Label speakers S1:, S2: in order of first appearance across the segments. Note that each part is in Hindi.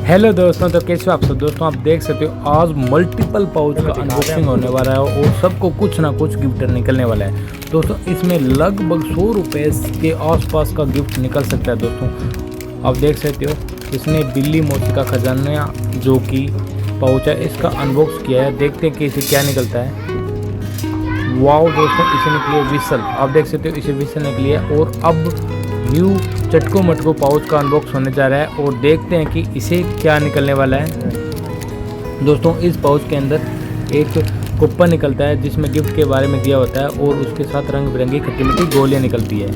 S1: हेलो दोस्तों, तो कैसे हो आप सब। दोस्तों आप देख सकते हो आज मल्टीपल पाउच का अनबॉक्सिंग होने वाला है और सबको कुछ ना कुछ गिफ्ट निकलने वाला है। दोस्तों इसमें लगभग 100 रुपये के आसपास का गिफ्ट निकल सकता है। दोस्तों आप देख सकते हो इसने बिल्ली मोती का खजाना जो कि पाउच है इसका अनबॉक्स किया है। देखते हैं कि इसे क्या निकलता है। वाओ दोस्तों, इसे निकली है विसल। आप देख सकते हो इसे विसल निकली है। और अब न्यू चटको मटको पाउच का अनबॉक्स होने जा रहा है और देखते हैं कि इसे क्या निकलने वाला है। दोस्तों इस पाउच के अंदर एक कूपन निकलता है जिसमें गिफ्ट के बारे में दिया होता है और उसके साथ रंग बिरंगी खट्टी मीठी गोलियां निकलती है।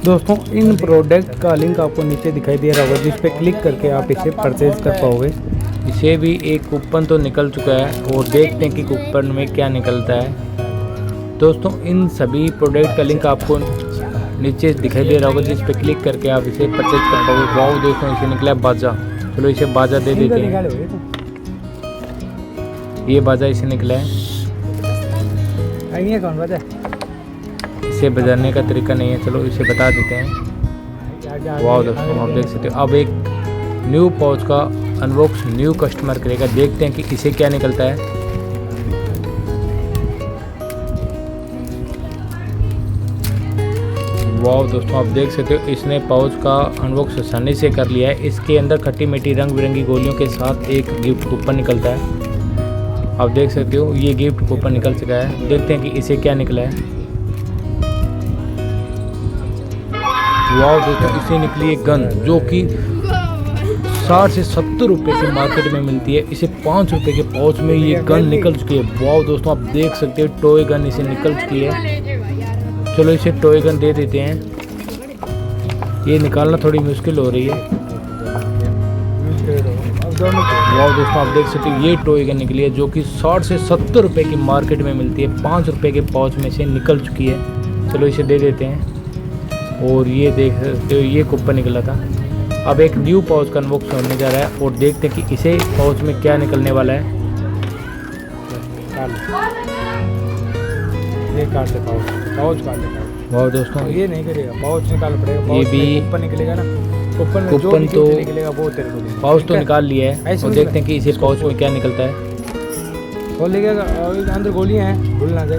S1: दोस्तों इन प्रोडक्ट का लिंक आपको नीचे दिखाई दे रहा होगा जिस पे क्लिक करके आप इसे परचेज कर पाओगे। इसे भी एक कूपन तो निकल चुका है और देखते हैं कि कूपन में क्या निकलता है। दोस्तों इन सभी प्रोडक्ट का लिंक आपको नीचे दिखाई दे रहा होगा जिस पे क्लिक करके आप इसे परचेज कर पाओगे। वाओ दोस्तों, इसे निकला है बाजा। चलो इसे बाजा दे देते हैं। ये बाजा इसे निकला है।
S2: कौन बाजा?
S1: इसे बजाने का तरीका नहीं है, चलो इसे बता देते हैं। वाओ दोस्तों आप देख सकते हो अब एक न्यू पाउच का अनबॉक्स न्यू कस्टमर करेगा। देखते हैं कि इसे क्या निकलता है। वाह दोस्तों आप देख सकते हो इसने पाउच का अनबॉक्स आसानी से कर लिया है। इसके अंदर खट्टी मीठी रंग बिरंगी गोलियों के साथ एक गिफ्ट कूपन निकलता है। आप देख सकते हो ये गिफ्ट कूपन निकल चुका है। देखते हैं कि इसे क्या निकला है। वाह दोस्तों इसे निकली है गन जो कि 60 से 70 रुपये की मार्केट में मिलती है। इसे 5 रुपये के पाउच में ये गन निकल चुकी है। वाह दोस्तों आप देख सकते हो टॉय गन इसे निकल चुकी है। चलो इसे टॉय गन दे देते हैं। ये निकालना थोड़ी मुश्किल हो रही है। वाह दोस्तों आप देख सकते हो ये टॉय गन निकली है जो कि 60 से 70 रुपये की मार्केट में मिलती है। 5 रुपये के पाउच में से निकल चुकी है। चलो इसे दे देते हैं। और ये देख सकते हो ये कूपन निकला था। अब एक न्यू पाउच का अनबॉक्स होने जा रहा है और देखते हैं कि इसे पाउच में क्या निकलने वाला है।
S2: ये काट ले पाउच काट ले।
S1: वाह दोस्तों
S2: ये नहीं करेगा, पाउच निकाल पड़ेगा।
S1: ये भी
S2: कूपन निकलेगा ना, कूपन
S1: तो
S2: निकलेगा वो तेरे को
S1: पाउच तो निकाल लिया है और देखते हैं कि इसे पाउच में क्या निकलता है।
S2: खोल लेगा। अंदर गोलियां हैं, भूल ना जाए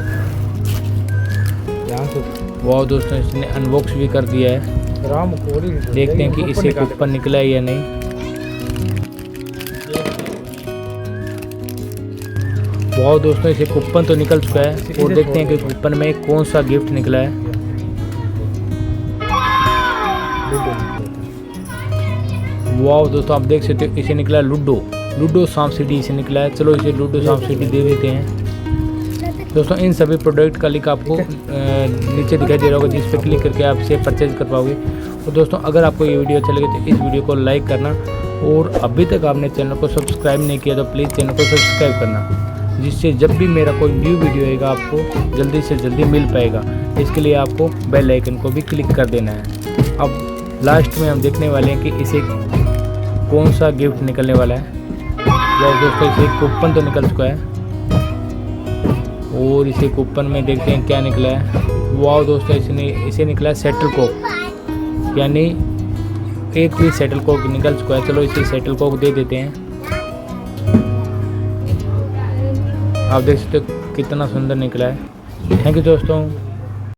S2: यहाँ से।
S1: वाह दोस्तों इसने अनबॉक्स भी कर दिया है। देखते हैं कि इसे कूपन निकला है या नहीं। वाह दोस्तों इसे कूपन तो निकल चुका है और देखते हैं कि कूपन में कौन सा गिफ्ट निकला है। वाह दोस्तों आप देख सकते हो इसे निकला है लूडो सांप सीढ़ी इसे निकला है। चलो इसे लूडो सांप सीढ़ी दे देते हैं। दोस्तों इन सभी प्रोडक्ट का लिंक आपको नीचे दिखाई दे रहा होगा जिस पर क्लिक करके आप इसे परचेज कर पाओगे। और दोस्तों अगर आपको ये वीडियो अच्छा लगे तो इस वीडियो को लाइक करना और अभी तक आपने चैनल को सब्सक्राइब नहीं किया तो प्लीज़ चैनल को सब्सक्राइब करना, जिससे जब भी मेरा कोई न्यू वीडियो आएगा आपको जल्दी से जल्दी मिल पाएगा। इसके लिए आपको बेल आइकन को भी क्लिक कर देना है। अब लास्ट में हम देखने वाले हैं कि इसे कौन सा गिफ्ट निकलने वाला है। और दोस्तों इसे कूपन तो निकल चुका है और इसे कूपन में देखते हैं क्या निकला है। वाह दोस्तों इसे निकला है सेटल कोक, यानी एक भी सेटल कोक निकल चुका है। चलो इसे सेटल कोक दे देते हैं। आप देख सकते हो कितना सुंदर निकला है। थैंक यू दोस्तों।